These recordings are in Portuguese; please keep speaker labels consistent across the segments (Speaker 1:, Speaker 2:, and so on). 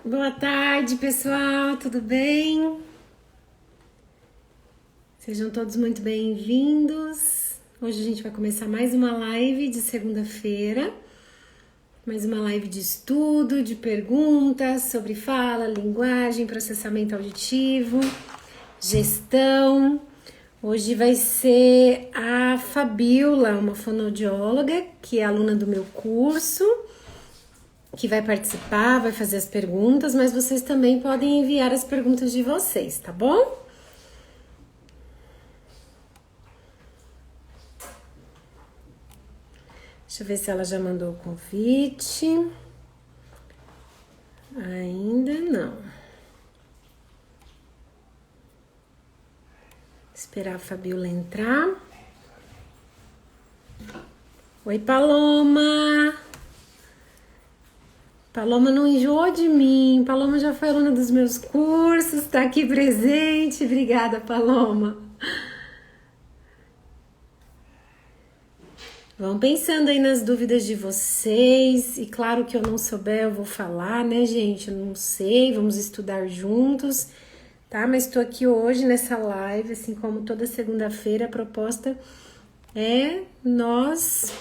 Speaker 1: Boa tarde, pessoal, tudo bem? Sejam todos muito bem-vindos. Hoje a gente vai começar mais uma live de segunda-feira, mais uma live de estudo, de perguntas sobre fala, linguagem, processamento auditivo, gestão. Hoje vai ser a Fabiola, uma fonoaudióloga, que é aluna do meu curso, que vai participar, vai fazer as perguntas, mas vocês também podem enviar as perguntas de vocês, tá bom? Deixa eu ver se ela já mandou o convite. Ainda não. Esperar a Fabiola entrar. Oi, Paloma! Paloma não enjoou de mim. Paloma já foi aluna dos meus cursos, tá aqui presente. Obrigada, Paloma. Vão pensando aí nas dúvidas de vocês. E claro que eu não souber, eu vou falar, né, gente? Eu não sei, vamos estudar juntos, tá? Mas estou aqui hoje nessa live, assim como toda segunda-feira, a proposta é nós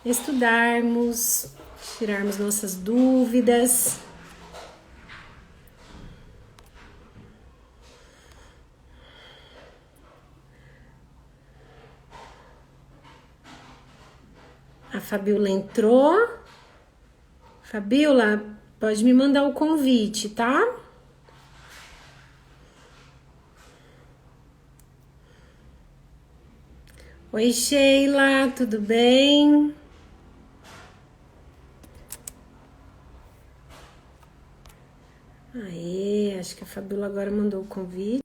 Speaker 1: estudarmos, tirarmos nossas dúvidas. A Fabiola entrou. Fabiola, pode me mandar o convite, tá? Oi, Sheila, tudo bem? Aê, acho que a Fabiola agora mandou o convite.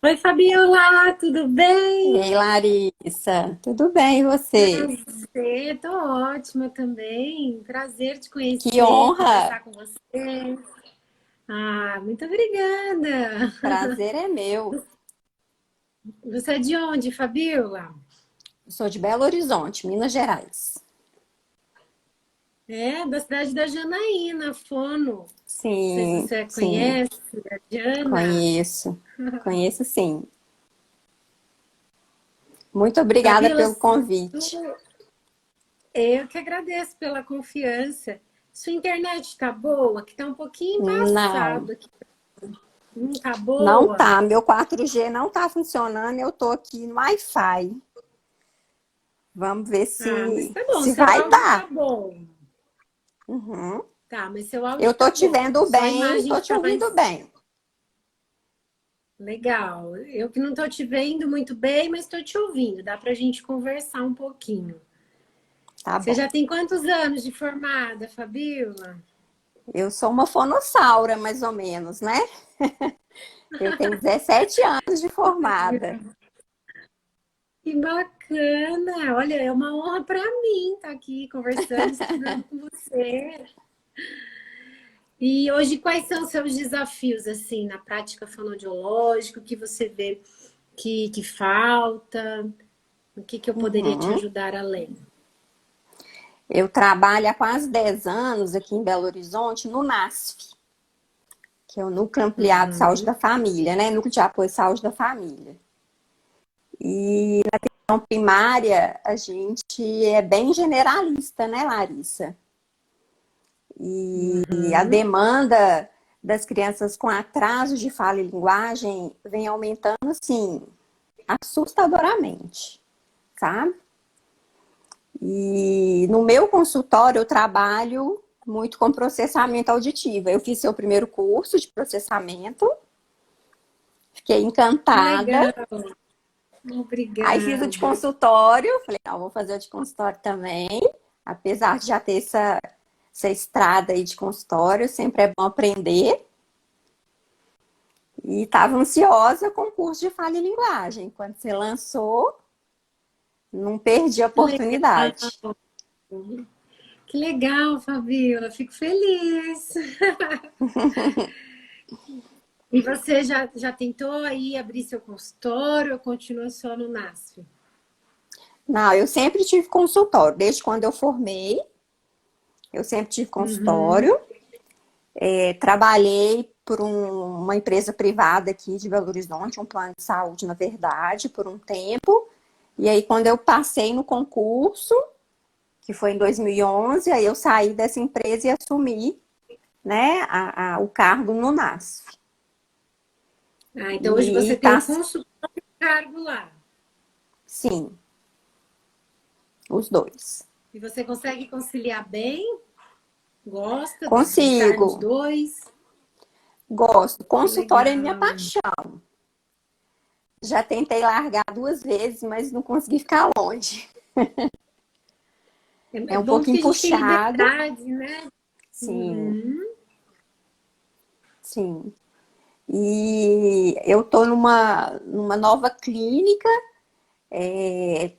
Speaker 1: Oi, Fabiola, tudo bem?
Speaker 2: Ei, Larissa, tudo bem e você?
Speaker 1: Prazer, tô ótima também. Prazer te
Speaker 2: Que
Speaker 1: conhecer,
Speaker 2: honra!
Speaker 1: conversar com você. Ah, muito obrigada.
Speaker 2: Prazer é meu.
Speaker 1: Você é de onde, Fabiola?
Speaker 2: Eu sou de Belo Horizonte, Minas Gerais.
Speaker 1: É, da cidade da Janaína, Fono. Não sei se
Speaker 2: Sim,
Speaker 1: você
Speaker 2: sim,
Speaker 1: conhece a Jana.
Speaker 2: conheço. Conheço sim. Muito obrigada
Speaker 1: Fabiola,
Speaker 2: pelo convite.
Speaker 1: eu que agradeço pela confiança. Sua internet tá boa? Que tá um pouquinho
Speaker 2: Não,
Speaker 1: embaçado aqui. Tá
Speaker 2: não
Speaker 1: boa?
Speaker 2: tá. Meu 4G não tá funcionando. Eu tô aqui no Wi-Fi. Vamos ver
Speaker 1: Ah, mas
Speaker 2: se,
Speaker 1: tá bom,
Speaker 2: se
Speaker 1: seu
Speaker 2: vai
Speaker 1: áudio tá
Speaker 2: dar.
Speaker 1: bom.
Speaker 2: Uhum.
Speaker 1: Tá, mas seu
Speaker 2: Eu
Speaker 1: áudio
Speaker 2: tô
Speaker 1: tá
Speaker 2: te
Speaker 1: bom.
Speaker 2: vendo
Speaker 1: Só a
Speaker 2: bem,
Speaker 1: imagem
Speaker 2: tô
Speaker 1: que
Speaker 2: te
Speaker 1: tá
Speaker 2: ouvindo
Speaker 1: mais
Speaker 2: bem.
Speaker 1: legal. Eu que não tô te vendo muito bem, mas tô te ouvindo. Dá pra gente conversar um pouquinho.
Speaker 2: Tá
Speaker 1: Você
Speaker 2: bom.
Speaker 1: já tem quantos anos de formada, Fabiola?
Speaker 2: Eu sou uma fonossaura, mais ou menos, né? Eu tenho 17 anos de formada.
Speaker 1: Que bacana! Olha, é uma honra para mim estar aqui conversando, estudando com você. E hoje, quais são os seus desafios, assim, na prática fonoaudiológica? O que você vê que falta? O que eu poderia te
Speaker 2: Uhum.
Speaker 1: ajudar além?
Speaker 2: Eu trabalho há quase 10 anos aqui em Belo Horizonte no NASF, que é o Núcleo Ampliado de Saúde
Speaker 1: Uhum.
Speaker 2: da Família, né? Núcleo de Apoio à Saúde da Família. E na atenção primária, a gente é bem generalista, né, Larissa? E a
Speaker 1: Uhum.
Speaker 2: demanda das crianças com atraso de fala e linguagem vem aumentando, assim, assustadoramente, sabe? E no meu consultório eu trabalho muito com processamento auditivo. Eu fiz seu primeiro curso de processamento, fiquei
Speaker 1: Que
Speaker 2: encantada.
Speaker 1: legal!
Speaker 2: Aí fiz o de
Speaker 1: Obrigada.
Speaker 2: consultório, falei, não, vou fazer o de consultório também. Apesar de já ter essa estrada aí de consultório, sempre é bom aprender. E estava ansiosa com o curso de fala e linguagem. Quando você lançou, não perdi a
Speaker 1: Que legal!
Speaker 2: oportunidade.
Speaker 1: Que legal, Fabiola. Fico feliz. E você já tentou aí abrir seu consultório ou continua só no NASF?
Speaker 2: Não, eu sempre tive consultório. Desde quando eu formei, eu sempre tive
Speaker 1: Uhum.
Speaker 2: consultório. Trabalhei por uma empresa privada aqui de Belo Horizonte, um plano de saúde, na verdade, por um tempo. E aí, quando eu passei no concurso, que foi em 2011, aí eu saí dessa empresa e assumi, né, o cargo no NASF.
Speaker 1: Ah, então hoje
Speaker 2: E
Speaker 1: você tem
Speaker 2: tá,
Speaker 1: o consultório cargo lá.
Speaker 2: sim, os dois.
Speaker 1: E você consegue conciliar bem? Gosta de estar nos
Speaker 2: Consigo,
Speaker 1: dois?
Speaker 2: gosto.
Speaker 1: Que
Speaker 2: Consultório é minha
Speaker 1: legal.
Speaker 2: paixão. Já tentei largar 2 vezes, mas não consegui ficar longe.
Speaker 1: É
Speaker 2: É um
Speaker 1: bom porque
Speaker 2: pouquinho
Speaker 1: a gente tem
Speaker 2: puxado,
Speaker 1: liberdade, né?
Speaker 2: sim,
Speaker 1: Uhum.
Speaker 2: sim. E eu tô numa nova clínica,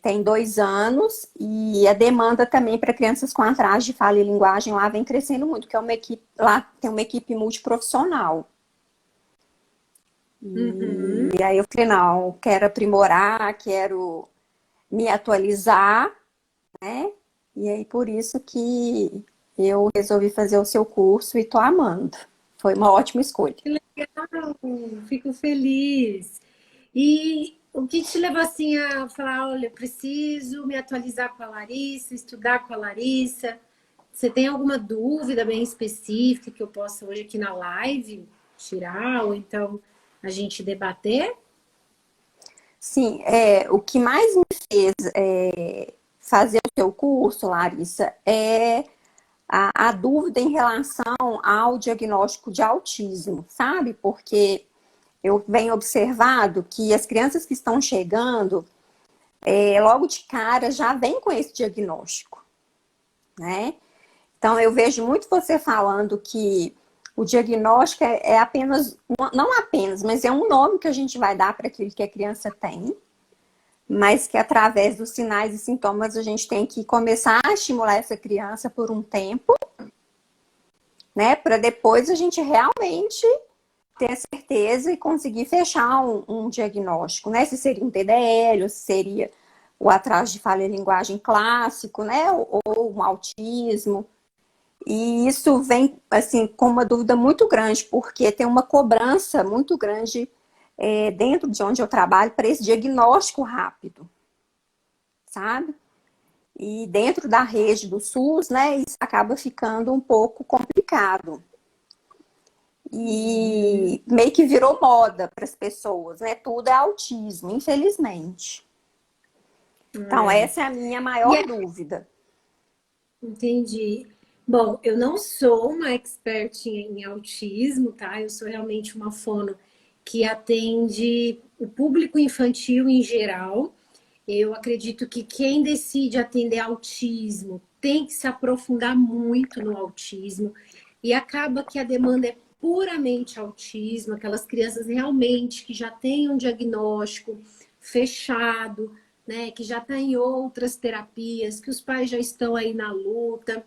Speaker 2: tem 2 anos, e a demanda também para crianças com atraso de fala e linguagem lá vem crescendo muito, porque é uma equipe, lá tem uma equipe multiprofissional.
Speaker 1: Uhum.
Speaker 2: E aí eu falei, não, quero aprimorar, quero me atualizar, né? E aí por isso que eu resolvi fazer o seu curso e tô amando. Foi uma ótima escolha.
Speaker 1: Que legal, fico feliz. E o que te levou assim a falar, olha, eu preciso me atualizar com a Larissa, estudar com a Larissa? Você tem alguma dúvida bem específica que eu possa hoje aqui na live tirar ou então a gente debater?
Speaker 2: Sim, o que mais me fez fazer o seu curso, Larissa, é a dúvida em relação ao diagnóstico de autismo, sabe? Porque eu venho observado que as crianças que estão chegando, logo de cara, já vêm com esse diagnóstico, né? Então, eu vejo muito você falando que o diagnóstico é apenas, não apenas, mas é um nome que a gente vai dar para aquilo que a criança tem, mas que através dos sinais e sintomas a gente tem que começar a estimular essa criança por um tempo, né, para depois a gente realmente ter certeza e conseguir fechar um diagnóstico, né, se seria um TDL, ou se seria o atraso de fala e linguagem clássico, né, ou um autismo. E isso vem, assim, com uma dúvida muito grande, porque tem uma cobrança muito grande dentro de onde eu trabalho para esse diagnóstico rápido, sabe? E dentro da rede do SUS, né, isso acaba ficando um pouco complicado.
Speaker 1: Uhum.
Speaker 2: E meio que virou moda para as pessoas, né? Tudo é autismo, infelizmente. Então,
Speaker 1: É.
Speaker 2: essa é a minha
Speaker 1: E
Speaker 2: maior
Speaker 1: é,
Speaker 2: dúvida.
Speaker 1: entendi. Bom, eu não sou uma expert em autismo, tá? Eu sou realmente uma fono que atende o público infantil em geral. Eu acredito que quem decide atender autismo tem que se aprofundar muito no autismo e acaba que a demanda é puramente autismo, aquelas crianças realmente que já têm um diagnóstico fechado, né, que já está em outras terapias, que os pais já estão aí na luta.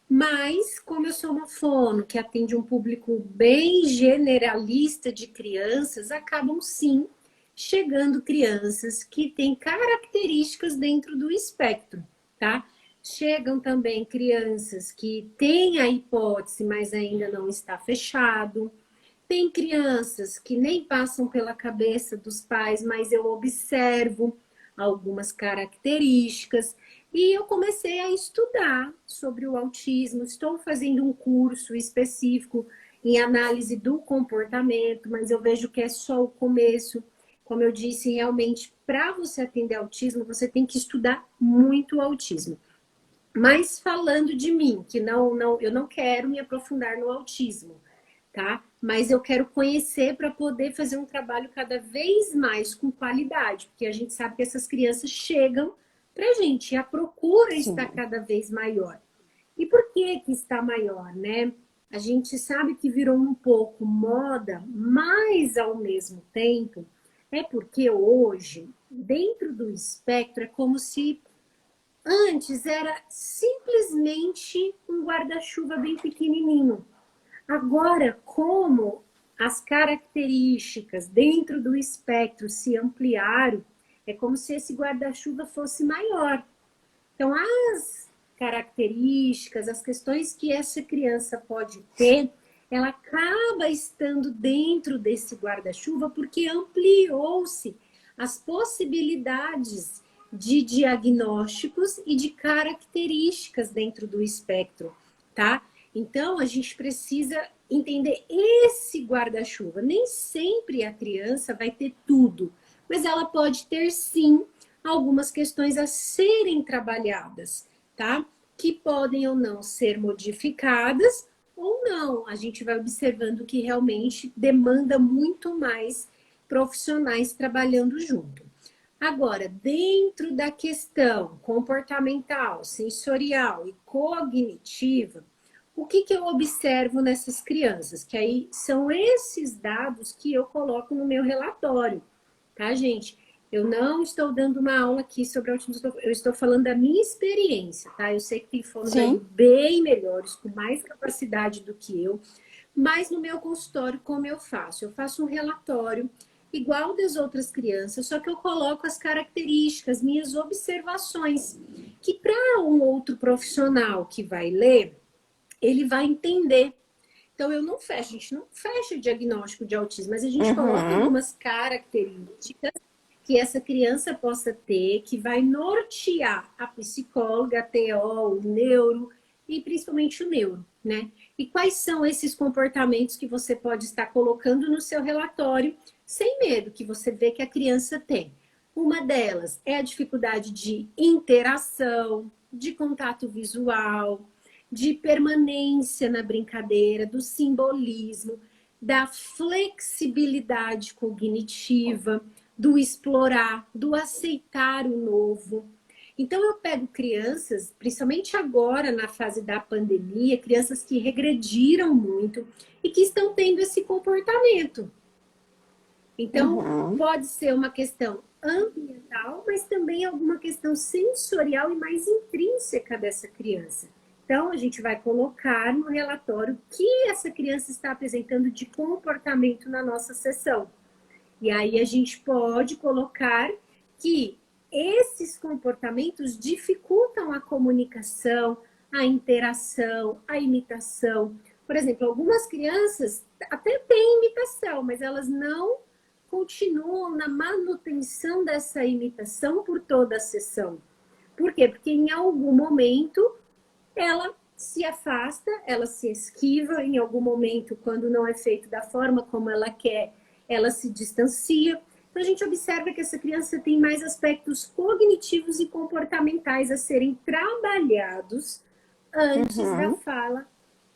Speaker 1: Mas, como eu sou uma fono que atende um público bem generalista de crianças, acabam sim chegando crianças que têm características dentro do espectro, tá? Chegam também crianças que têm a hipótese, mas ainda não está fechado. Tem crianças que nem passam pela cabeça dos pais, mas eu observo algumas características. E eu comecei a estudar sobre o autismo. Estou fazendo um curso específico em análise do comportamento, mas eu vejo que é só o começo. Como eu disse, realmente, para você atender autismo, você tem que estudar muito o autismo. Mas falando de mim, que eu não quero me aprofundar no autismo, tá? Mas eu quero conhecer para poder fazer um trabalho cada vez mais com qualidade, porque a gente sabe que essas crianças chegam para a gente e a procura está
Speaker 2: Sim,
Speaker 1: cada vez maior. E por que que está maior, né? A gente sabe que virou um pouco moda, mas ao mesmo tempo é porque hoje, dentro do espectro, é como se antes era simplesmente um guarda-chuva bem pequenininho. Agora, como as características dentro do espectro se ampliaram, É como se esse guarda-chuva fosse maior. Então, as características, as questões que essa criança pode ter, ela acaba estando dentro desse guarda-chuva porque ampliou-se as possibilidades de diagnósticos e de características dentro do espectro, tá? Então, a gente precisa entender esse guarda-chuva. Nem sempre a criança vai ter tudo, mas ela pode ter, sim, algumas questões a serem trabalhadas, tá? Que podem ou não ser modificadas ou não. A gente vai observando que realmente demanda muito mais profissionais trabalhando junto. Agora, dentro da questão comportamental, sensorial e cognitiva, o que eu observo nessas crianças? Que aí são esses dados que eu coloco no meu relatório, tá, gente? Eu não estou dando uma aula aqui sobre autismo, eu estou falando da minha experiência, tá? Eu sei que tem fonoaudiólogos bem melhores, com mais capacidade do que eu, mas no meu consultório, como eu faço? Eu faço um relatório igual das outras crianças, só que eu coloco as características, minhas observações, que para um outro profissional que vai ler, ele vai entender. Então, eu não fecho, a gente não fecha o diagnóstico de autismo, mas a gente coloca algumas características que essa criança possa ter, que vai nortear a psicóloga, a TO, o neuro e principalmente o neuro, né? E quais são esses comportamentos que você pode estar colocando no seu relatório sem medo, que você vê que a criança tem? Uma delas é a dificuldade de interação, de contato visual, de permanência na brincadeira, do simbolismo, da flexibilidade cognitiva, do explorar, do aceitar o novo. Então, eu pego crianças, principalmente agora na fase da pandemia, crianças que regrediram muito e que estão tendo esse comportamento. Então, pode ser uma questão ambiental, mas também alguma questão sensorial e mais intrínseca dessa criança. Então, a gente vai colocar no relatório o que essa criança está apresentando de comportamento na nossa sessão. E aí a gente pode colocar que esses comportamentos dificultam a comunicação, a interação, a imitação. Por exemplo, algumas crianças até têm imitação, mas elas não continuam na manutenção dessa imitação por toda a sessão. Por quê? Porque em algum momento ela se afasta, ela se esquiva, em algum momento, quando não é feito da forma como ela quer, ela se distancia. Então, a gente observa que essa criança tem mais aspectos cognitivos e comportamentais a serem trabalhados antes da fala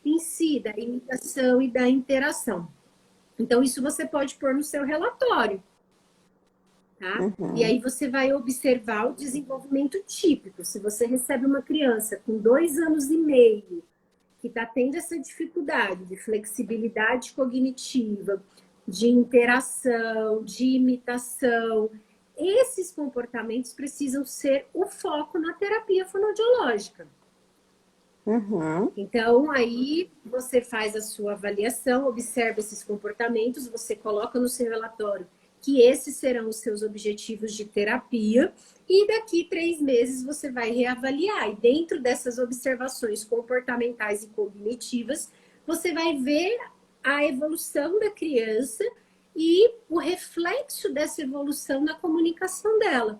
Speaker 1: em si, da imitação e da interação. Então, isso você pode pôr no seu relatório, tá? E aí você vai observar o desenvolvimento típico. Se você recebe uma criança com 2 anos e meio, que está tendo essa dificuldade de flexibilidade cognitiva, de interação, de imitação, esses comportamentos precisam ser o foco na terapia fonoaudiológica. Então, aí você faz a sua avaliação, observa esses comportamentos, você coloca no seu relatório que esses serão os seus objetivos de terapia e daqui 3 meses você vai reavaliar. E dentro dessas observações comportamentais e cognitivas, você vai ver a evolução da criança e o reflexo dessa evolução na comunicação dela.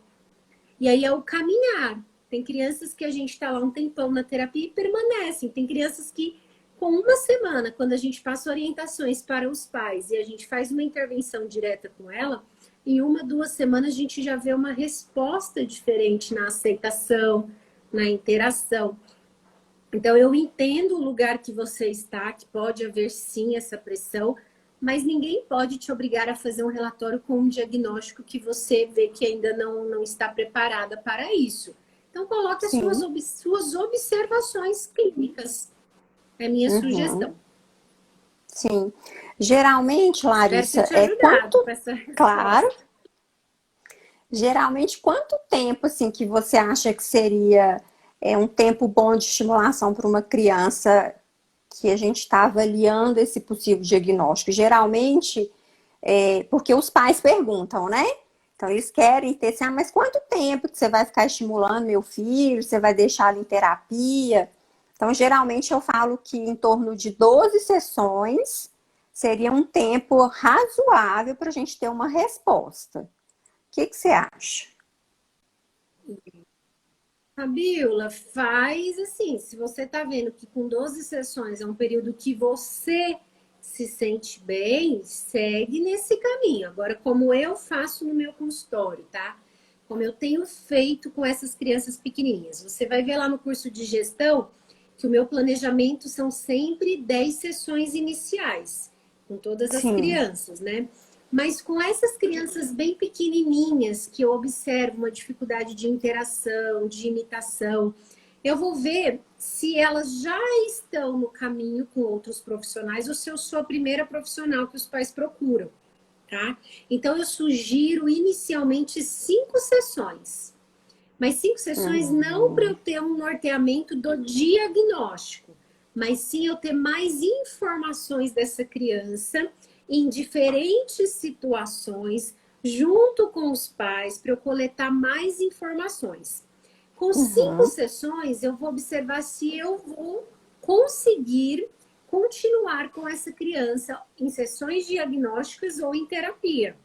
Speaker 1: E aí é o caminhar. Tem crianças que a gente está lá um tempão na terapia e permanecem. Tem crianças que, com 1 semana, quando a gente passa orientações para os pais e a gente faz uma intervenção direta com ela, em 1, 2 semanas a gente já vê uma resposta diferente na aceitação, na interação. Então, eu entendo o lugar que você está, que pode haver sim essa pressão, mas ninguém pode te obrigar a fazer um relatório com um diagnóstico que você vê que ainda não está preparada para isso. Então, coloque as suas observações clínicas. É a minha sugestão.
Speaker 2: Sim. Geralmente, Larissa, Claro. Geralmente, quanto tempo assim que você acha que seria um tempo bom de estimulação para uma criança que a gente está avaliando esse possível diagnóstico? Geralmente, porque os pais perguntam, né? Então, eles querem ter assim, mas quanto tempo que você vai ficar estimulando meu filho? Você vai deixar ele em terapia? Então, geralmente eu falo que em torno de 12 sessões seria um tempo razoável para a gente ter uma resposta. O que você acha?
Speaker 1: Fabiola, faz assim, se você está vendo que com 12 sessões é um período que você se sente bem, segue nesse caminho. Agora, como eu faço no meu consultório, tá? Como eu tenho feito com essas crianças pequenininhas. Você vai ver lá no curso de gestão que o meu planejamento são sempre 10 sessões iniciais, com todas as
Speaker 2: Sim.
Speaker 1: crianças, né? Mas com essas crianças bem pequenininhas, que eu observo uma dificuldade de interação, de imitação, eu vou ver se elas já estão no caminho com outros profissionais ou se eu sou a primeira profissional que os pais procuram, tá? Então, eu sugiro inicialmente 5 sessões. Mas 5 sessões não para eu ter um norteamento do diagnóstico, mas sim eu ter mais informações dessa criança em diferentes situações, junto com os pais, para eu coletar mais informações. Com 5
Speaker 2: Uhum.
Speaker 1: sessões, eu vou observar se eu vou conseguir continuar com essa criança em sessões diagnósticas ou em terapia.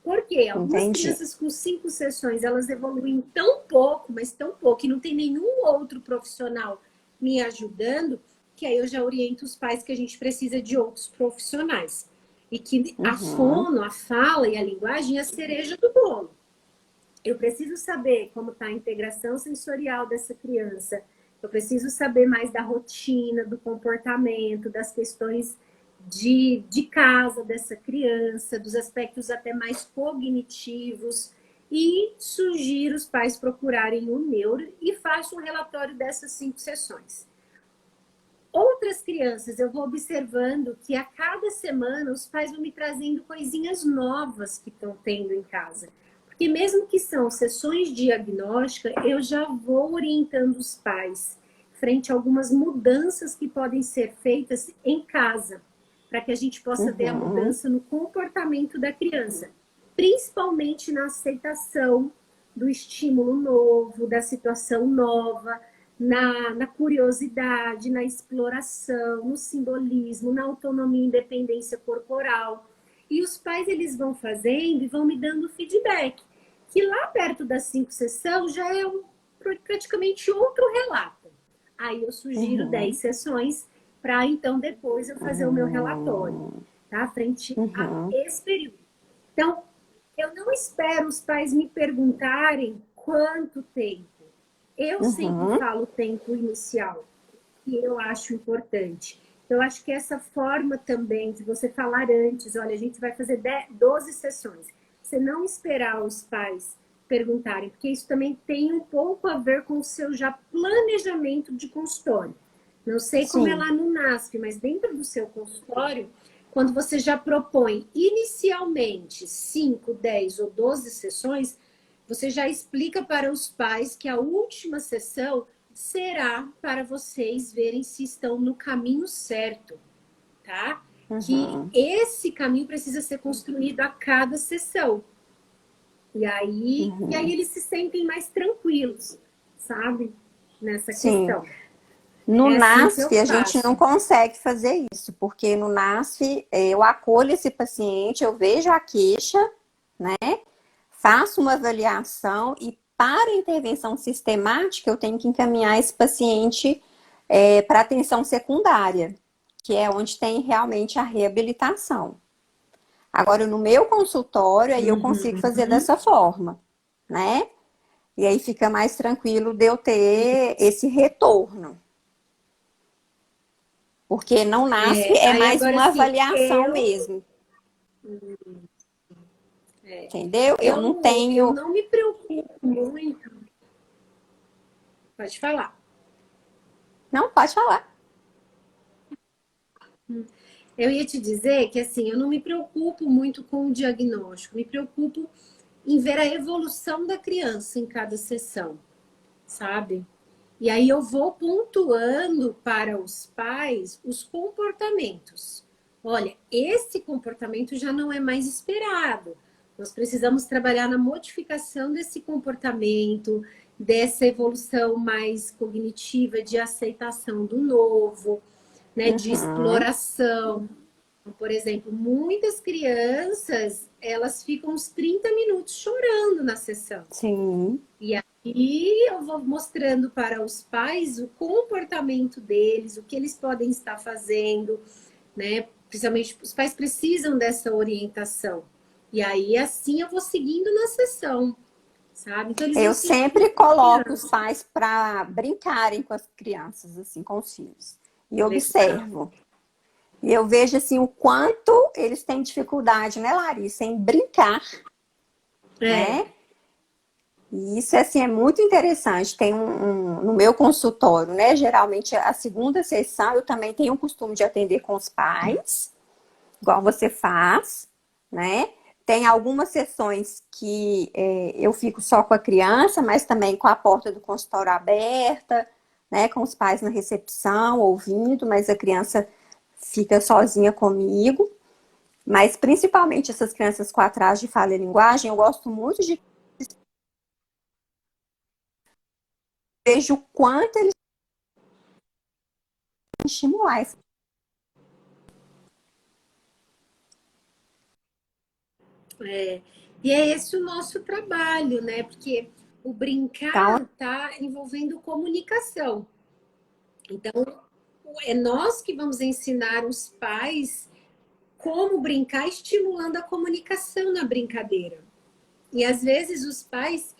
Speaker 1: Porque algumas
Speaker 2: Entendi.
Speaker 1: crianças com 5 sessões, elas evoluem tão pouco, mas tão pouco, e não tem nenhum outro profissional me ajudando, que aí eu já oriento os pais que a gente precisa de outros profissionais. E que a
Speaker 2: Uhum.
Speaker 1: fono, a fala e a linguagem é a cereja do bolo. Eu preciso saber como está a integração sensorial dessa criança. Eu preciso saber mais da rotina, do comportamento, das questões de casa dessa criança, dos aspectos até mais cognitivos. E sugiro os pais procurarem o neuro e faço um relatório dessas 5 sessões. Outras crianças, eu vou observando que a cada semana os pais vão me trazendo coisinhas novas que estão tendo em casa. Porque mesmo que são sessões diagnósticas, eu já vou orientando os pais frente a algumas mudanças que podem ser feitas em casa, para que a gente possa ver a
Speaker 2: Uhum.
Speaker 1: mudança no comportamento da criança, principalmente na aceitação do estímulo novo, da situação nova, na curiosidade, na exploração, no simbolismo, na autonomia e independência corporal. E os pais, eles vão fazendo e vão me dando feedback, que lá perto das 5 sessões já é praticamente outro relato. Aí eu sugiro 10
Speaker 2: Uhum.
Speaker 1: sessões para então depois eu fazer o meu relatório,
Speaker 2: Uhum.
Speaker 1: tá? Frente a
Speaker 2: Uhum.
Speaker 1: esse período. Então, eu não espero os pais me perguntarem quanto tempo. Eu sempre
Speaker 2: Uhum.
Speaker 1: falo o tempo inicial, que eu acho importante. Eu acho que essa forma também de você falar antes, olha, a gente vai fazer 12 sessões. Você não esperar os pais perguntarem, porque isso também tem um pouco a ver com o seu já planejamento de consultório. Não sei como é
Speaker 2: Sim.
Speaker 1: lá no NASP, mas dentro do seu consultório, quando você já propõe inicialmente 5, 10 ou 12 sessões, você já explica para os pais que a última sessão será para vocês verem se estão no caminho certo, tá? Que
Speaker 2: Uhum.
Speaker 1: esse caminho precisa ser construído a cada sessão. E aí
Speaker 2: Uhum.
Speaker 1: eles se sentem mais tranquilos, sabe? Nessa
Speaker 2: Sim.
Speaker 1: questão.
Speaker 2: No
Speaker 1: É assim que eu
Speaker 2: NASF, a gente não
Speaker 1: faço.
Speaker 2: consegue fazer isso, porque no NASF eu acolho esse paciente, eu vejo a queixa, né? Faço uma avaliação e para a intervenção sistemática eu tenho que encaminhar esse paciente para atenção secundária, que é onde tem realmente a reabilitação. Agora, no meu consultório, aí eu consigo fazer
Speaker 1: Uhum.
Speaker 2: dessa forma, né? E aí fica mais tranquilo de eu ter esse retorno. Porque não nasce, é
Speaker 1: Aí
Speaker 2: mais
Speaker 1: agora
Speaker 2: uma
Speaker 1: sim,
Speaker 2: avaliação mesmo, entendeu? Eu não
Speaker 1: eu
Speaker 2: tenho.
Speaker 1: não me preocupo muito. Pode falar.
Speaker 2: Não, pode falar.
Speaker 1: Eu ia te dizer que assim, eu não me preocupo muito com o diagnóstico, me preocupo em ver a evolução da criança em cada sessão, sabe? E aí eu vou pontuando para os pais os comportamentos. Olha, esse comportamento já não é mais esperado. Nós precisamos trabalhar na modificação desse comportamento, dessa evolução mais cognitiva de aceitação do novo, né, de
Speaker 2: Uhum.
Speaker 1: exploração. Por exemplo, muitas crianças, elas ficam uns 30 minutos chorando na sessão.
Speaker 2: Sim.
Speaker 1: E aí eu vou mostrando para os pais o comportamento deles, o que eles podem estar fazendo, né? Principalmente os pais precisam dessa orientação. E aí assim eu vou seguindo na sessão, sabe? Então eles vão
Speaker 2: Eu
Speaker 1: sentindo
Speaker 2: sempre coloco os
Speaker 1: confiança.
Speaker 2: pais para brincarem com as crianças, assim, com os filhos. E
Speaker 1: Legal.
Speaker 2: observo. E eu vejo, assim, o quanto eles têm dificuldade, né, Larissa, em brincar,
Speaker 1: É,
Speaker 2: né? E isso, assim, é muito interessante. Tem no meu consultório, né? Geralmente, a segunda sessão, eu também tenho o costume de atender com os pais, igual você faz, né? Tem algumas sessões que eu fico só com a criança, mas também com a porta do consultório aberta, né? Com os pais na recepção, ouvindo, mas a criança fica sozinha comigo. Mas principalmente essas crianças com atraso de fala e linguagem, eu gosto muito de vejo o quanto eles estimular esse
Speaker 1: e é esse o nosso trabalho, né? Porque o
Speaker 2: tal.
Speaker 1: brincar está envolvendo comunicação. Então, é nós que vamos ensinar os pais como brincar, estimulando a comunicação na brincadeira. E às vezes os pais,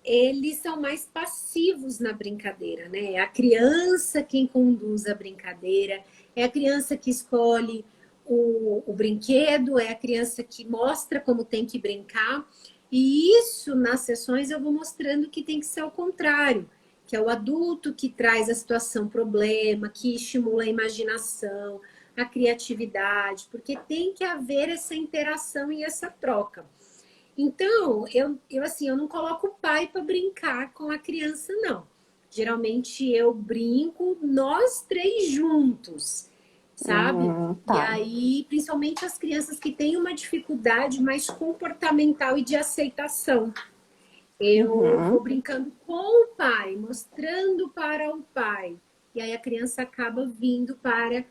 Speaker 1: eles são mais passivos na brincadeira, né? É a criança quem conduz a brincadeira, é a criança que escolhe o brinquedo, é a criança que mostra como tem que brincar. E isso, nas sessões, eu vou mostrando que tem que ser ao contrário, que é o adulto que traz a situação problema, que estimula a imaginação, a criatividade, porque tem que haver essa interação e essa troca. Então, assim, eu não coloco o pai para brincar com a criança, não. Geralmente eu brinco nós três juntos, sabe? E
Speaker 2: Tá.
Speaker 1: aí, principalmente as crianças que têm uma dificuldade mais comportamental e de aceitação. Eu vou
Speaker 2: Uhum.
Speaker 1: brincando com o pai, mostrando para o pai. E aí a criança acaba vindo para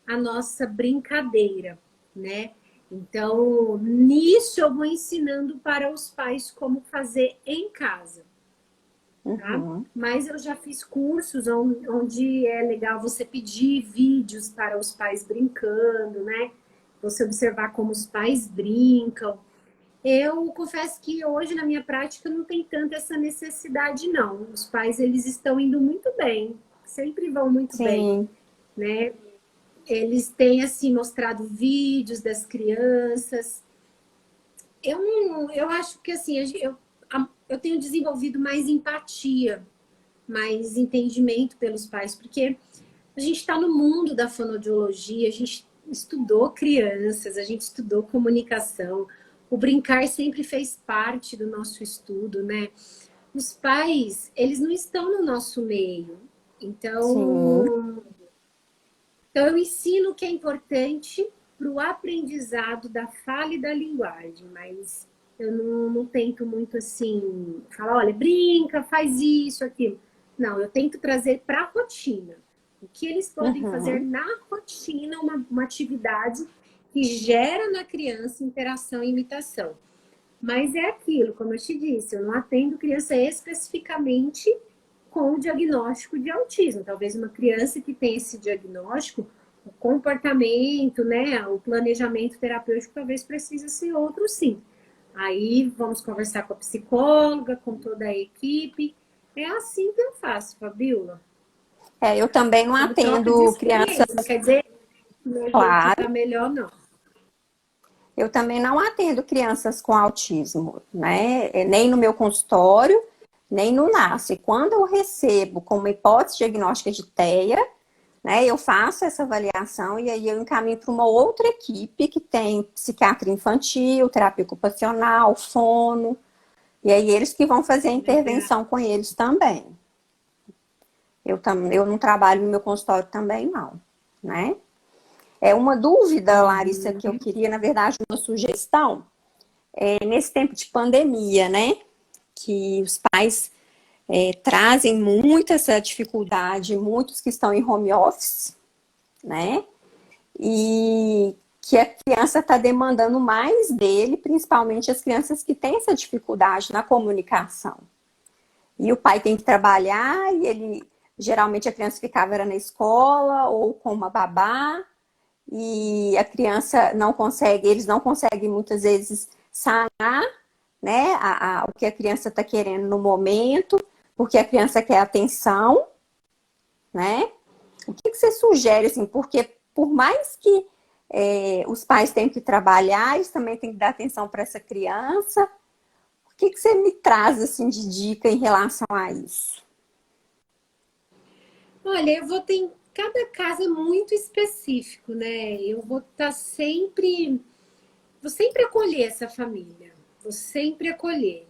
Speaker 1: a nossa brincadeira, né? Então, nisso eu vou ensinando para os pais como fazer em casa, tá?
Speaker 2: Uhum.
Speaker 1: Mas eu já fiz cursos onde é legal você pedir vídeos para os pais brincando, né? Você observar como os pais brincam. Eu confesso que hoje na minha prática não tem tanta essa necessidade, não. Os pais, eles estão indo muito bem, sempre vão muito bem,
Speaker 2: Sim.
Speaker 1: né? Eles têm, assim, mostrado vídeos das crianças. Eu acho que, assim, eu tenho desenvolvido mais empatia, mais entendimento pelos pais, porque a gente está no mundo da fonoaudiologia, a gente estudou crianças, a gente estudou comunicação, o brincar sempre fez parte do nosso estudo, né? Os pais, eles não estão no nosso meio,
Speaker 2: Sim.
Speaker 1: então eu ensino o que é importante para o aprendizado da fala e da linguagem, mas eu não tento muito assim, falar, olha, brinca, faz isso, aquilo. Não, eu tento trazer para a rotina. O que eles podem fazer
Speaker 2: Uhum.
Speaker 1: na rotina, uma atividade que gera na criança interação e imitação. Mas é aquilo, como eu te disse, eu não atendo criança especificamente com o diagnóstico de autismo. Talvez uma criança que tem esse diagnóstico, o comportamento, né, o planejamento terapêutico talvez precise ser outro, sim. Aí vamos conversar com a psicóloga, com toda a equipe. É assim que eu faço, Fabiola.
Speaker 2: Eu também não
Speaker 1: Como troca de
Speaker 2: atendo crianças,
Speaker 1: experiência. Não quer dizer que meu jeito
Speaker 2: claro.
Speaker 1: está melhor, não.
Speaker 2: Eu também não atendo crianças com autismo, né? Nem no meu consultório, nem no NASF. Quando eu recebo como hipótese diagnóstica de TEA, né, eu faço essa avaliação e aí eu encaminho para uma outra equipe que tem psiquiatria infantil, terapia ocupacional, fono, e aí eles que vão fazer a
Speaker 1: Legal.
Speaker 2: intervenção com eles também. Eu não trabalho no meu consultório também, não, né? É uma dúvida, Larissa, que eu
Speaker 1: Uhum.
Speaker 2: queria, na verdade, uma sugestão. nesse tempo de pandemia, né? Que os pais trazem muito essa dificuldade, muitos que estão em home office, né? E que a criança está demandando mais dele, principalmente as crianças que têm essa dificuldade na comunicação. E o pai tem que trabalhar e ele geralmente a criança ficava era na escola ou com uma babá e a criança não consegue, eles não conseguem muitas vezes sanar, né, o que a criança está querendo no momento, porque a criança quer atenção, né? O que você sugere, assim, porque por mais que os pais tenham que trabalhar, eles também têm que dar atenção para essa criança. O que você me traz, assim, de dica em relação a isso?
Speaker 1: Olha, eu vou ter cada caso é muito específico, né? Eu vou estar vou sempre acolher essa família, vou sempre acolher,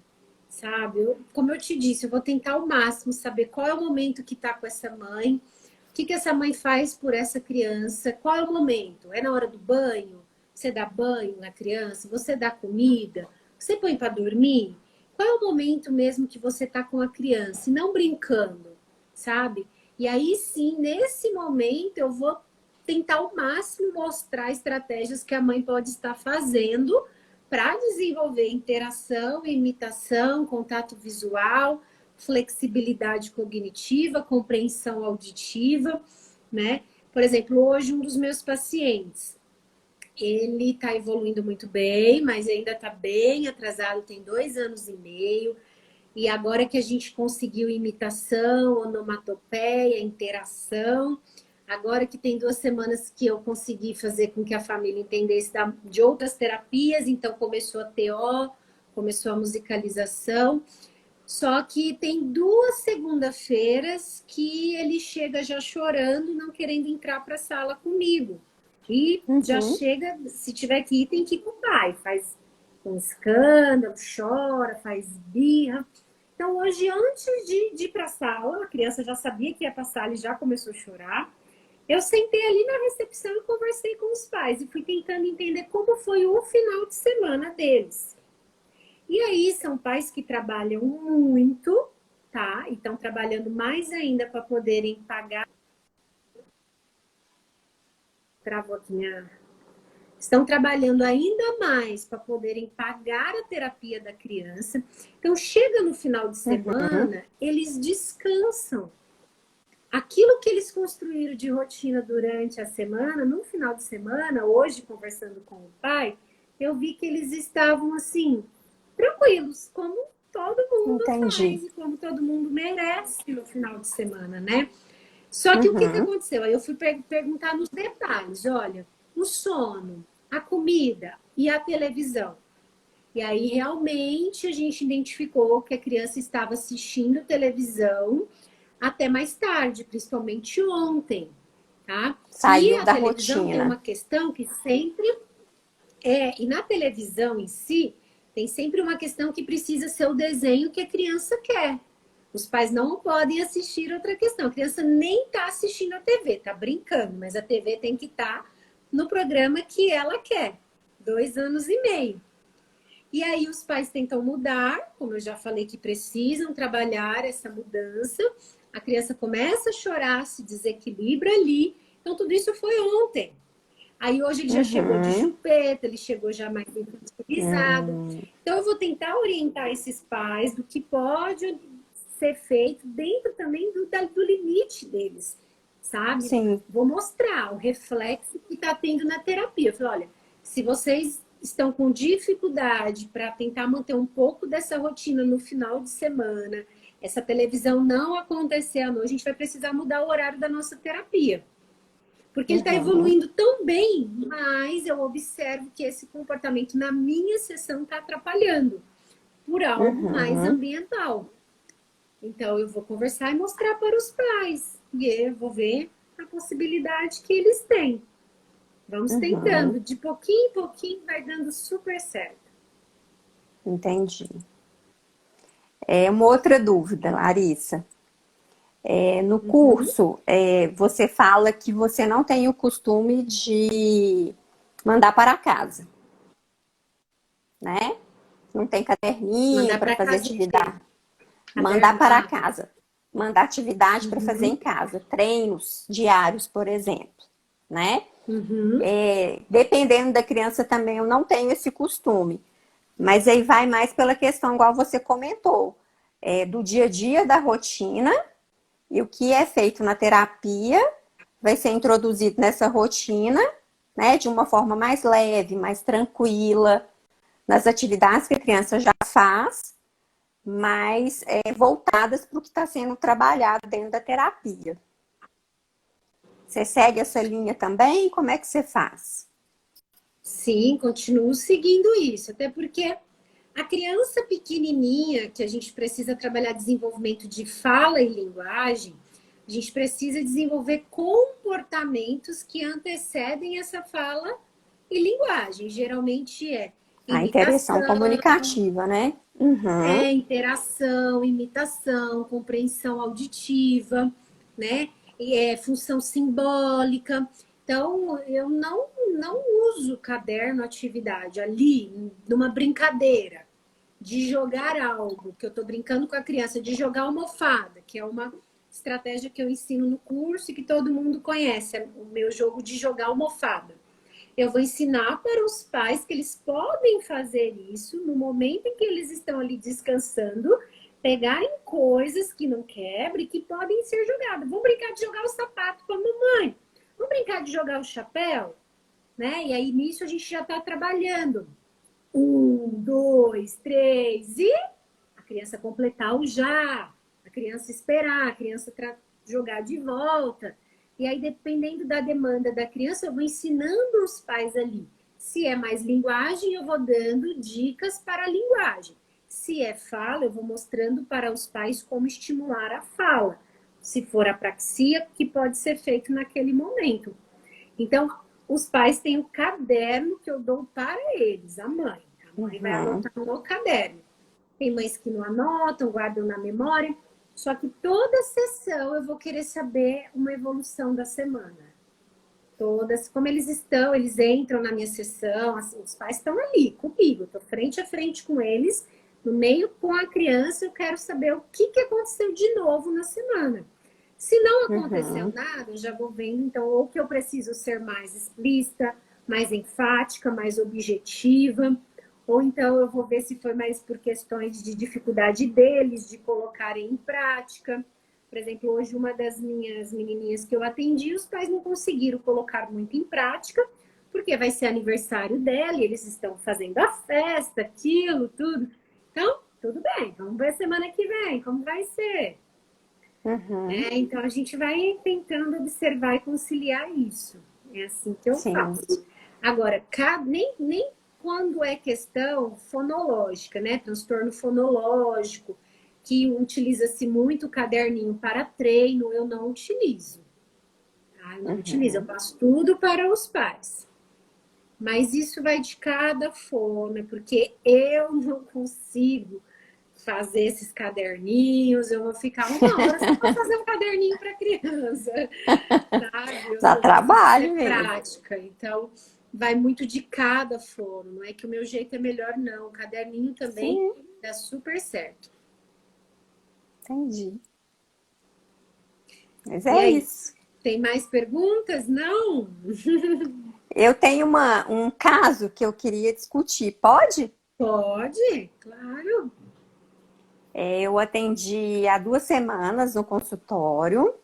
Speaker 1: sabe? Como eu te disse, eu vou tentar ao máximo saber qual é o momento que tá com essa mãe, o que essa mãe faz por essa criança, qual é o momento? É na hora do banho? Você dá banho na criança? Você dá comida? Você põe para dormir? Qual é o momento mesmo que você tá com a criança? E não brincando, sabe? E aí sim, nesse momento, eu vou tentar ao máximo mostrar estratégias que a mãe pode estar fazendo para desenvolver interação, imitação, contato visual, flexibilidade cognitiva, compreensão auditiva, né? Por exemplo, hoje um dos meus pacientes, ele está evoluindo muito bem, mas ainda está bem atrasado, tem 2 anos e meio. E agora que a gente conseguiu imitação, onomatopeia, interação, agora que tem 2 semanas que eu consegui fazer com que a família entendesse de outras terapias, então começou a TO, começou a musicalização. Só que tem 2 segunda-feiras que ele chega já chorando, não querendo entrar para a sala comigo. E já
Speaker 2: Uhum.
Speaker 1: chega, se tiver que ir, tem que ir com o pai. Faz um escândalo, chora, faz birra. Então, hoje, antes de ir para a sala, a criança já sabia que ia para a sala e já começou a chorar. Eu sentei ali na recepção e conversei com os pais e fui tentando entender como foi o final de semana deles. E aí, são pais que trabalham muito, tá? E estão trabalhando mais ainda para poderem pagar. Travou aqui minha. Estão trabalhando ainda mais para poderem pagar a terapia da criança. Então, chega no final de
Speaker 2: Uhum.
Speaker 1: semana, eles descansam. Aquilo que eles construíram de rotina durante a semana, no final de semana, hoje, conversando com o pai, eu vi que eles estavam assim, tranquilos, como todo mundo
Speaker 2: Entendi.
Speaker 1: faz e como todo mundo merece no final de semana, né? Só que o que
Speaker 2: Uhum.
Speaker 1: aconteceu? Aí eu fui perguntar nos detalhes: olha, o sono, a comida e a televisão. E aí realmente a gente identificou que a criança estava assistindo televisão até mais tarde, principalmente ontem, tá? E
Speaker 2: Saiu
Speaker 1: a
Speaker 2: da
Speaker 1: televisão tem
Speaker 2: rotina.
Speaker 1: uma questão que sempre e na televisão em si, tem sempre uma questão que precisa ser o desenho que a criança quer. Os pais não podem assistir outra questão. A criança nem está assistindo a TV, está brincando, mas a TV tem que estar no programa que ela quer. 2 anos e meio. E aí os pais tentam mudar, como eu já falei que precisam trabalhar essa mudança. A criança começa a chorar, se desequilibra ali. Então tudo isso foi ontem. Aí hoje ele já chegou de
Speaker 2: Uhum.
Speaker 1: chupeta, ele chegou já mais infantilizado.
Speaker 2: Hum.
Speaker 1: Então eu vou tentar orientar esses pais do que pode ser feito dentro também do limite deles, sabe?
Speaker 2: Sim.
Speaker 1: Vou mostrar o reflexo que está tendo na terapia. Eu falei, olha, se vocês estão com dificuldade para tentar manter um pouco dessa rotina no final de semana, essa televisão não acontecer à noite, a gente vai precisar mudar o horário da nossa terapia. Porque ele está
Speaker 2: Uhum.
Speaker 1: evoluindo tão bem, mas eu observo que esse comportamento na minha sessão está atrapalhando por algo mais
Speaker 2: Uhum.
Speaker 1: ambiental. Então, eu vou conversar e mostrar para os pais. E eu vou ver a possibilidade que eles têm. Vamos
Speaker 2: Uhum.
Speaker 1: tentando. De pouquinho em pouquinho vai dando super certo.
Speaker 2: Entendi. Uma outra dúvida, Larissa. No
Speaker 1: Uhum.
Speaker 2: curso, você fala que você não tem o costume de mandar para casa, né? não tem caderninho
Speaker 1: Mandar
Speaker 2: para
Speaker 1: para
Speaker 2: fazer
Speaker 1: casa
Speaker 2: atividade.
Speaker 1: inteira.
Speaker 2: Mandar para
Speaker 1: Cadernar.
Speaker 2: casa. Mandar atividade para fazer em
Speaker 1: Uhum,
Speaker 2: casa. Treinos diários, por exemplo, né?
Speaker 1: uhum.
Speaker 2: Dependendo da criança também, eu não tenho esse costume. Mas aí vai mais pela questão, igual você comentou, do dia a dia, da rotina, e o que é feito na terapia vai ser introduzido nessa rotina, né, de uma forma mais leve, mais tranquila, nas atividades que a criança já faz, mas voltadas para o que está sendo trabalhado dentro da terapia. Você segue essa linha também? Como é que você faz?
Speaker 1: Sim, continuo seguindo isso, até porque a criança pequenininha, que a gente precisa trabalhar desenvolvimento de fala e linguagem, a gente precisa desenvolver comportamentos que antecedem essa fala e linguagem. Geralmente
Speaker 2: A interação
Speaker 1: imitação,
Speaker 2: comunicativa, né? Uhum,
Speaker 1: interação, imitação, compreensão auditiva, né? E função simbólica. Então, eu não uso caderno atividade ali, numa brincadeira, de jogar algo, que eu estou brincando com a criança, de jogar almofada, que é uma estratégia que eu ensino no curso e que todo mundo conhece, é o meu jogo de jogar almofada. Eu vou ensinar para os pais que eles podem fazer isso no momento em que eles estão ali descansando, pegarem coisas que não quebrem, que podem ser jogadas. Vamos brincar de jogar o sapato com a mamãe. Vamos brincar de jogar o chapéu, né? E aí nisso a gente já está trabalhando. 1, 2, 3 e a criança completar o já, a criança esperar, a criança jogar de volta. E aí, dependendo da demanda da criança, eu vou ensinando os pais ali. Se é mais linguagem, eu vou dando dicas para a linguagem. Se é fala, eu vou mostrando para os pais como estimular a fala. Se for apraxia, que pode ser feito naquele momento. Então, os pais têm o caderno que eu dou para eles, a mãe. A mãe vai
Speaker 2: uhum.
Speaker 1: anotar no caderno. Tem mães que não anotam, guardam na memória. Só que toda sessão eu vou querer saber uma evolução da semana. Todas, como eles estão, eles entram na minha sessão, assim, os pais estão ali comigo, estou frente a frente com eles, no meio com a criança, eu quero saber o que aconteceu de novo na semana. Se não aconteceu
Speaker 2: Uhum,
Speaker 1: nada, eu já vou vendo, então, ou que eu preciso ser mais explícita, mais enfática, mais objetiva, ou então eu vou ver se foi mais por questões de dificuldade deles, de colocarem em prática. Por exemplo, hoje uma das minhas menininhas que eu atendi, os pais não conseguiram colocar muito em prática, porque vai ser aniversário dela e eles estão fazendo a festa, aquilo, tudo. Então, tudo bem, vamos ver semana que vem como vai ser.
Speaker 2: uhum,
Speaker 1: Então, a gente vai tentando observar e conciliar isso. É assim que eu
Speaker 2: sim,
Speaker 1: faço. Agora, nem quando é questão fonológica, né? Transtorno fonológico, que utiliza-se muito o caderninho para treino, eu não utilizo. Eu não utilizo, eu
Speaker 2: uhum,
Speaker 1: passo tudo para os pais. Mas isso vai de cada fono, porque eu não consigo fazer esses caderninhos, eu vou ficar 1 hora só para fazer um caderninho para criança, sabe?
Speaker 2: dá
Speaker 1: Eu preciso
Speaker 2: trabalho
Speaker 1: ser
Speaker 2: mesmo.
Speaker 1: prática, então vai muito de cada fono, não é que o meu jeito é melhor, não. O caderninho também
Speaker 2: Sim,
Speaker 1: dá super certo.
Speaker 2: entendi. Mas
Speaker 1: E
Speaker 2: é
Speaker 1: aí,
Speaker 2: isso.
Speaker 1: tem mais perguntas? Não?
Speaker 2: Eu tenho um caso que eu queria discutir. Pode?
Speaker 1: Pode, claro.
Speaker 2: Eu atendi há 2 semanas no consultório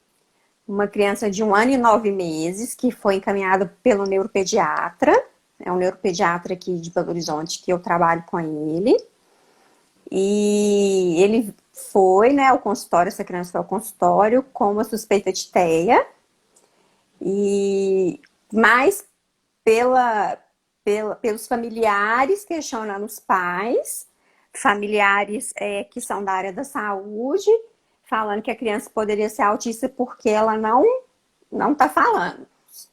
Speaker 2: uma criança de 1 ano e 9 meses que foi encaminhada pelo neuropediatra. É um neuropediatra aqui de Belo Horizonte que eu trabalho com ele. E ele foi, né, ao consultório, essa criança foi ao consultório com uma suspeita de TEA. E mais pelos familiares questionando os pais, familiares que são da área da saúde, falando que a criança poderia ser autista porque ela não está falando.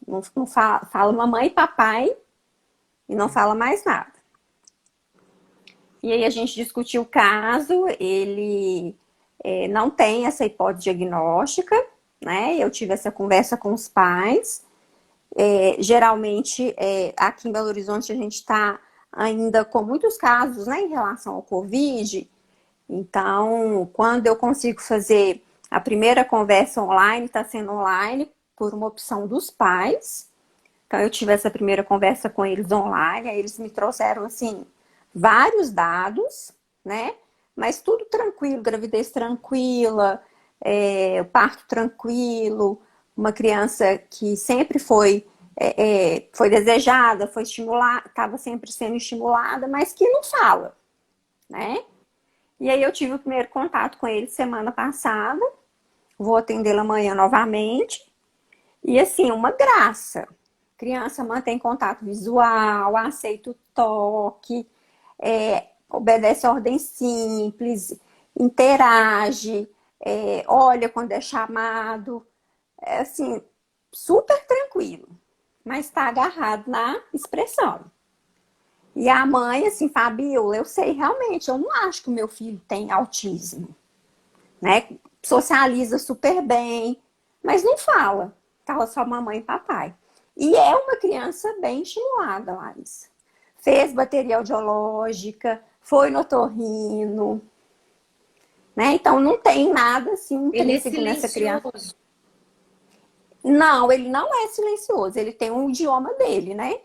Speaker 2: Não fala mamãe e papai e não fala mais nada. E aí a gente discutiu o caso, ele não tem essa hipótese diagnóstica, né? Eu tive essa conversa com os pais. Geralmente, aqui em Belo Horizonte, a gente está ainda com muitos casos, né, em relação ao Covid. Então, quando eu consigo fazer a primeira conversa online, está sendo online por uma opção dos pais. Então, eu tive essa primeira conversa com eles online, aí eles me trouxeram, assim, vários dados, né? Mas tudo tranquilo, gravidez tranquila, parto tranquilo, uma criança que sempre foi desejada, foi estimulada, estava sempre sendo estimulada, mas que não fala, né? E aí eu tive o primeiro contato com ele semana passada, vou atendê-lo amanhã novamente, e assim, uma graça. Criança mantém contato visual, aceita o toque, obedece a ordem simples, interage, olha quando é chamado. É assim, super tranquilo, mas está agarrado na expressão. E a mãe, assim, Fabiola, eu sei realmente, eu não acho que o meu filho tem autismo, né? Socializa super bem, mas não fala. Fala só mamãe e papai. E é uma criança bem estimulada, Larissa. Fez bateria audiológica, foi no otorrino, né? Então não tem nada assim
Speaker 1: Ele é
Speaker 2: intrínseco nessa criança.
Speaker 1: silencioso.
Speaker 2: Não, ele não é silencioso, ele tem um idioma dele, né?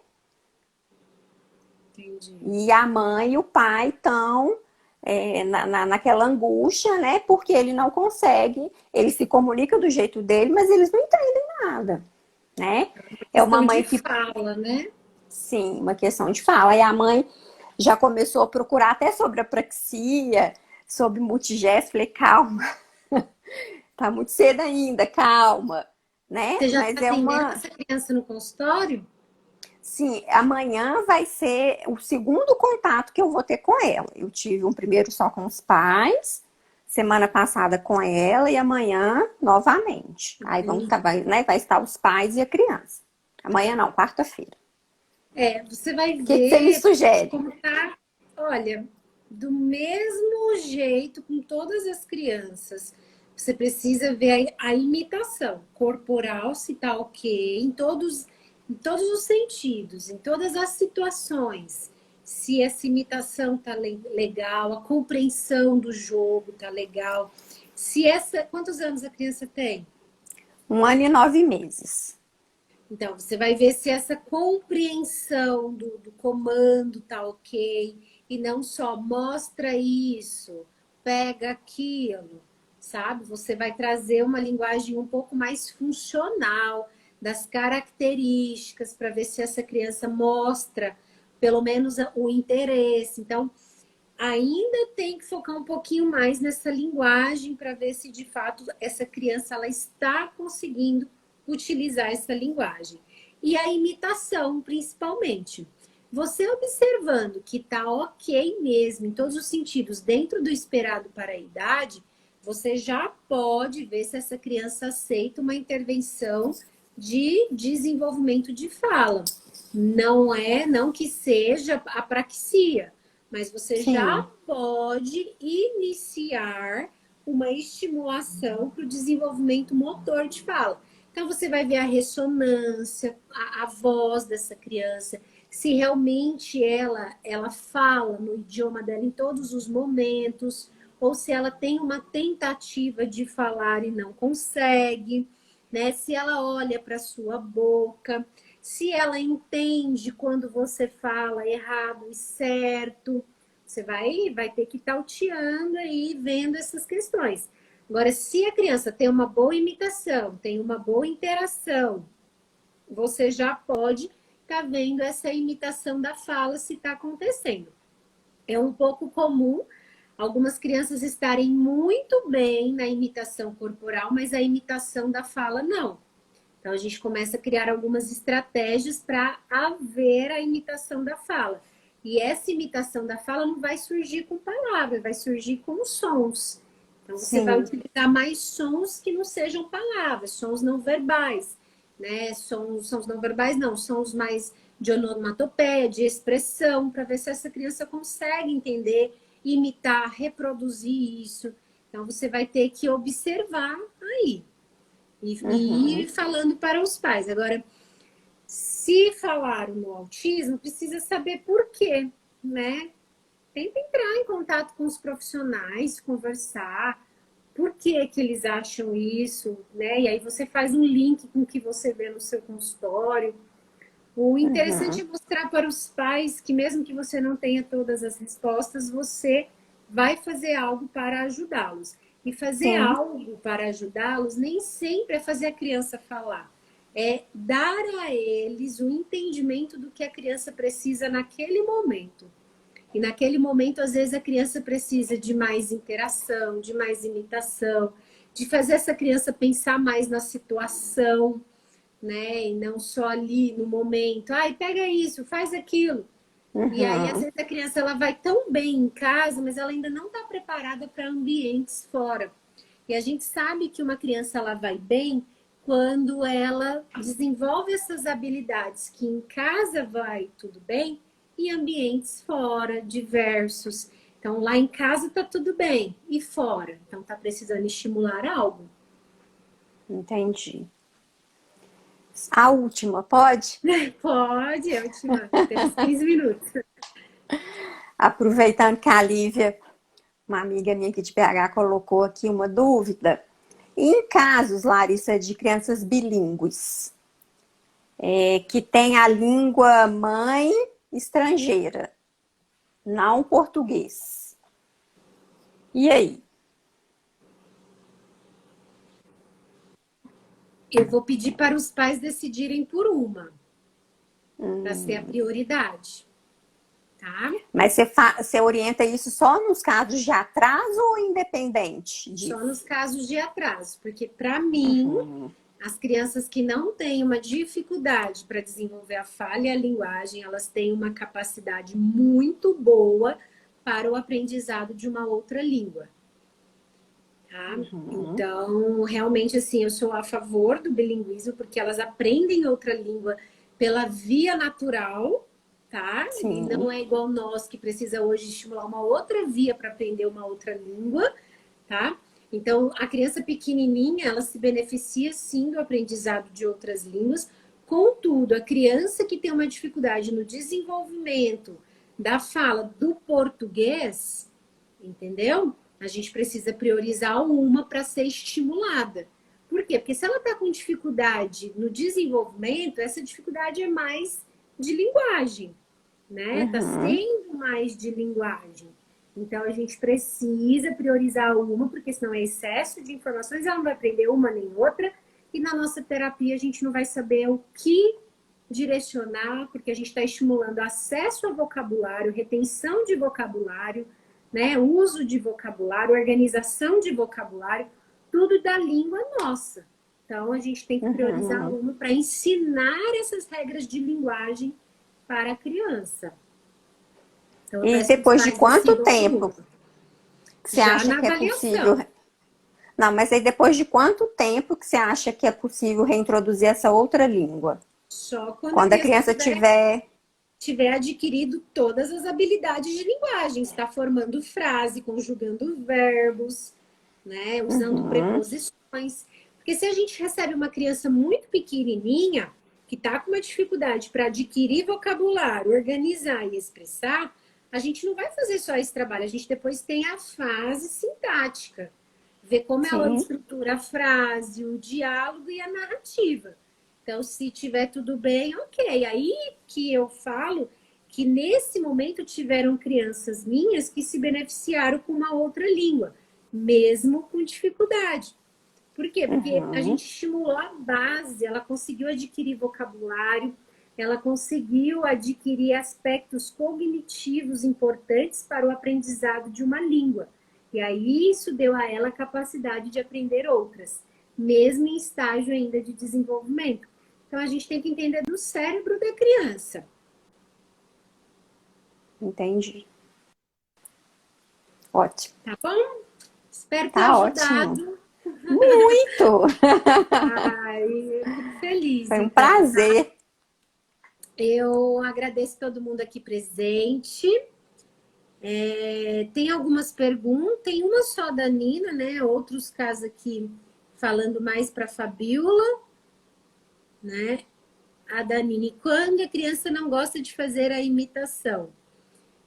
Speaker 1: Entendi.
Speaker 2: E a mãe e o pai estão naquela angústia, né? Porque ele não consegue, ele se comunica do jeito dele, mas eles não entendem nada, né? É uma
Speaker 1: Questão
Speaker 2: mãe
Speaker 1: de
Speaker 2: que,
Speaker 1: fala, né?
Speaker 2: sim, uma questão de fala. E a mãe já começou a procurar até sobre apraxia, sobre multigesto. Falei, calma, tá muito cedo ainda, calma, né?
Speaker 1: Você já
Speaker 2: Mas
Speaker 1: está
Speaker 2: é
Speaker 1: atendendo
Speaker 2: uma,
Speaker 1: essa criança no consultório?
Speaker 2: sim, amanhã vai ser o segundo contato que eu vou ter com ela. Eu tive um primeiro só com os pais, semana passada com ela e amanhã novamente. Aí vamos, vai estar os pais e a criança. Amanhã não, quarta-feira.
Speaker 1: Você vai
Speaker 2: O que que você me
Speaker 1: ver
Speaker 2: sugere?
Speaker 1: como tá, olha, do mesmo jeito com todas as crianças. Você precisa ver a imitação corporal, se tá ok, em todos os sentidos, em todas as situações. Se essa imitação tá legal, a compreensão do jogo tá legal. Se essa, quantos anos a criança tem?
Speaker 2: 1 ano e 9 meses.
Speaker 1: Então, você vai ver se essa compreensão do comando tá ok, e não só mostra isso, pega aquilo, sabe? Você vai trazer uma linguagem um pouco mais funcional, das características, para ver se essa criança mostra pelo menos o interesse. Então, ainda tem que focar um pouquinho mais nessa linguagem para ver se de fato essa criança ela está conseguindo utilizar essa linguagem. E a imitação, principalmente. Você observando que está ok mesmo, em todos os sentidos, dentro do esperado para a idade, você já pode ver se essa criança aceita uma intervenção de desenvolvimento de fala. Não que seja apraxia, mas você já
Speaker 2: Sim.
Speaker 1: pode iniciar uma estimulação para o desenvolvimento motor de fala. Então, você vai ver a ressonância, a voz dessa criança, se realmente ela fala no idioma dela em todos os momentos, ou se ela tem uma tentativa de falar e não consegue, né? Se ela olha para sua boca, se ela entende quando você fala errado e certo. Você vai ter que ir tauteando aí, vendo essas questões. Agora, se a criança tem uma boa imitação, tem uma boa interação, você já pode estar vendo essa imitação da fala se está acontecendo. É um pouco comum algumas crianças estarem muito bem na imitação corporal, mas a imitação da fala não. Então, a gente começa a criar algumas estratégias para haver a imitação da fala. E essa imitação da fala não vai surgir com palavras, vai surgir com sons. Então, você vai
Speaker 2: Sim.
Speaker 1: utilizar mais sons que não sejam palavras, sons não verbais, né? Sons não verbais, não, sons mais de onomatopeia, de expressão, para ver se essa criança consegue entender, imitar, reproduzir isso. Então, você vai ter que observar aí e ir
Speaker 2: Uhum.
Speaker 1: falando para os pais. Agora, se falaram no autismo, precisa saber por quê. né? Tenta entrar em contato com os profissionais, conversar, por que que eles acham isso, né? E aí você faz um link com o que você vê no seu consultório. O interessante
Speaker 2: Uhum.
Speaker 1: é mostrar para os pais que mesmo que você não tenha todas as respostas, você vai fazer algo para ajudá-los. E fazer
Speaker 2: Sim.
Speaker 1: algo para ajudá-los nem sempre é fazer a criança falar. É dar a eles o entendimento do que a criança precisa naquele momento. E naquele momento, às vezes, a criança precisa de mais interação, de mais imitação, de fazer essa criança pensar mais na situação, né? E não só ali no momento. Ai, pega isso, faz aquilo. E aí, às
Speaker 2: Uhum.
Speaker 1: vezes, a criança ela vai tão bem em casa, mas ela ainda não está preparada para ambientes fora. E a gente sabe que uma criança ela vai bem quando ela desenvolve essas habilidades, que em casa vai tudo bem, e ambientes fora, diversos. Então, lá em casa tá tudo bem, e fora? Então, tá precisando estimular algo?
Speaker 2: Entendi. A última, pode?
Speaker 1: Pode, eu te mando. Temos 15 minutos.
Speaker 2: Aproveitando que a Lívia, uma amiga minha aqui de PH, colocou aqui uma dúvida. Em casos, Larissa, de crianças bilíngues, que tem a língua mãe estrangeira, não português. E aí?
Speaker 1: Eu vou pedir para os pais decidirem por uma, para ser a prioridade, tá?
Speaker 2: Mas você orienta isso só nos casos de atraso ou independente
Speaker 1: Só nos
Speaker 2: disso?
Speaker 1: casos de atraso, porque para mim,
Speaker 2: Uhum.
Speaker 1: as crianças que não têm uma dificuldade para desenvolver a fala e a linguagem, elas têm uma capacidade muito boa para o aprendizado de uma outra língua, tá?
Speaker 2: Uhum.
Speaker 1: Então, realmente, assim, eu sou a favor do bilinguismo, porque elas aprendem outra língua pela via natural, tá? E
Speaker 2: Sim.
Speaker 1: não é igual nós, que precisa hoje estimular uma outra via para aprender uma outra língua, tá? Então, a criança pequenininha, ela se beneficia sim do aprendizado de outras línguas. Contudo, a criança que tem uma dificuldade no desenvolvimento da fala do português, entendeu? A gente precisa priorizar uma para ser estimulada. Por quê? Porque se ela está com dificuldade no desenvolvimento, essa dificuldade é mais de linguagem, né? Está
Speaker 2: Uhum.
Speaker 1: sendo mais de linguagem. Então a gente precisa priorizar uma, porque senão é excesso de informações, ela não vai aprender uma nem outra, e na nossa terapia a gente não vai saber o que direcionar, porque a gente está estimulando acesso a vocabulário, retenção de vocabulário, né? Uso de vocabulário, organização de vocabulário, tudo da língua nossa. Então a gente tem que priorizar
Speaker 2: Uhum.
Speaker 1: uma para ensinar essas regras de linguagem para a criança. Então, eu
Speaker 2: E
Speaker 1: peço que os
Speaker 2: depois de
Speaker 1: pais
Speaker 2: quanto
Speaker 1: decidam por
Speaker 2: tempo
Speaker 1: uma.
Speaker 2: que você
Speaker 1: Já
Speaker 2: acha
Speaker 1: na
Speaker 2: que é possível?
Speaker 1: avaliação,
Speaker 2: Não, mas aí depois de quanto tempo que você acha que é possível reintroduzir essa outra língua?
Speaker 1: só quando a
Speaker 2: Quando a
Speaker 1: criança
Speaker 2: criança tiver.
Speaker 1: tiver adquirido todas as habilidades de linguagem, está formando frase, conjugando verbos, né, usando
Speaker 2: Uhum.
Speaker 1: preposições. Porque se a gente recebe uma criança muito pequenininha, que está com uma dificuldade para adquirir vocabulário, organizar e expressar, a gente não vai fazer só esse trabalho, a gente depois tem a fase sintática, ver como ela
Speaker 2: Sim.
Speaker 1: estrutura a frase, o diálogo e a narrativa. Então, se tiver tudo bem, ok. Aí que eu falo que nesse momento tiveram crianças minhas que se beneficiaram com uma outra língua, mesmo com dificuldade. Por quê? Porque a
Speaker 2: Uhum.
Speaker 1: gente estimulou a base, ela conseguiu adquirir vocabulário, ela conseguiu adquirir aspectos cognitivos importantes para o aprendizado de uma língua. E aí isso deu a ela a capacidade de aprender outras, mesmo em estágio ainda de desenvolvimento. Então a gente tem que entender do cérebro da criança,
Speaker 2: Entendi. Ótimo.
Speaker 1: tá bom? Espero ter
Speaker 2: Tá ótimo.
Speaker 1: ajudado.
Speaker 2: Muito!
Speaker 1: Ai, eu fico feliz,
Speaker 2: Foi um
Speaker 1: então.
Speaker 2: prazer.
Speaker 1: Eu agradeço todo mundo aqui presente. Tem algumas perguntas, tem uma só da Nina, né? Outros casos aqui falando mais para a Fabiola, né? A Danine, quando a criança não gosta de fazer a imitação?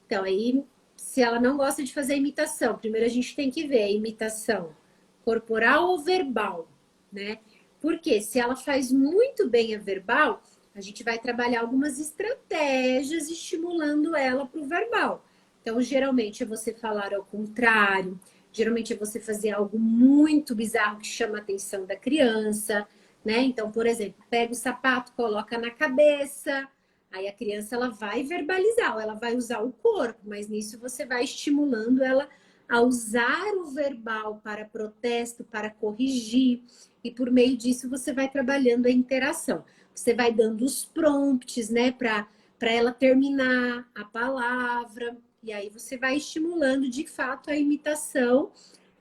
Speaker 1: Então, aí, se ela não gosta de fazer imitação, primeiro a gente tem que ver a imitação corporal ou verbal, né? Porque se ela faz muito bem a verbal, a gente vai trabalhar algumas estratégias estimulando ela para o verbal. Então, geralmente é você falar ao contrário, geralmente é você fazer algo muito bizarro que chama a atenção da criança, né? Então, por exemplo, pega o sapato, coloca na cabeça, aí a criança ela vai verbalizar, ela vai usar o corpo, mas nisso você vai estimulando ela a usar o verbal para protesto, para corrigir, e por meio disso você vai trabalhando a interação. Você vai dando os prompts, né, para ela terminar a palavra, e aí você vai estimulando de fato a imitação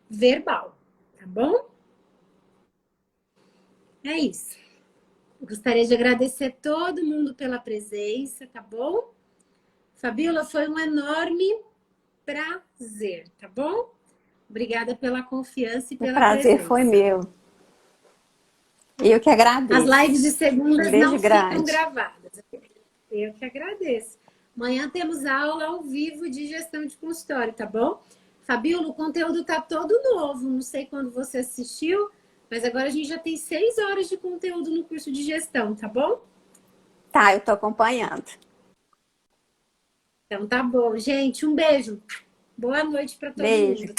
Speaker 1: verbal, tá bom? É isso. Eu gostaria de agradecer todo mundo pela presença, tá bom? Fabiola, foi um enorme prazer, tá bom? Obrigada pela confiança e
Speaker 2: O
Speaker 1: pela
Speaker 2: prazer foi
Speaker 1: presença.
Speaker 2: meu. Eu que
Speaker 1: As
Speaker 2: agradeço.
Speaker 1: lives de
Speaker 2: Um
Speaker 1: segundas
Speaker 2: beijo
Speaker 1: não ficam
Speaker 2: grande.
Speaker 1: gravadas. Eu que agradeço. Amanhã temos aula ao vivo de gestão de consultório, tá bom? Fabiola, o conteúdo tá todo novo. Não sei quando você assistiu, mas agora a gente já tem 6 horas de conteúdo no curso de gestão, tá bom?
Speaker 2: Tá, eu tô acompanhando.
Speaker 1: Então tá bom, gente. Um beijo. Boa noite para todo
Speaker 2: Beijo.
Speaker 1: mundo.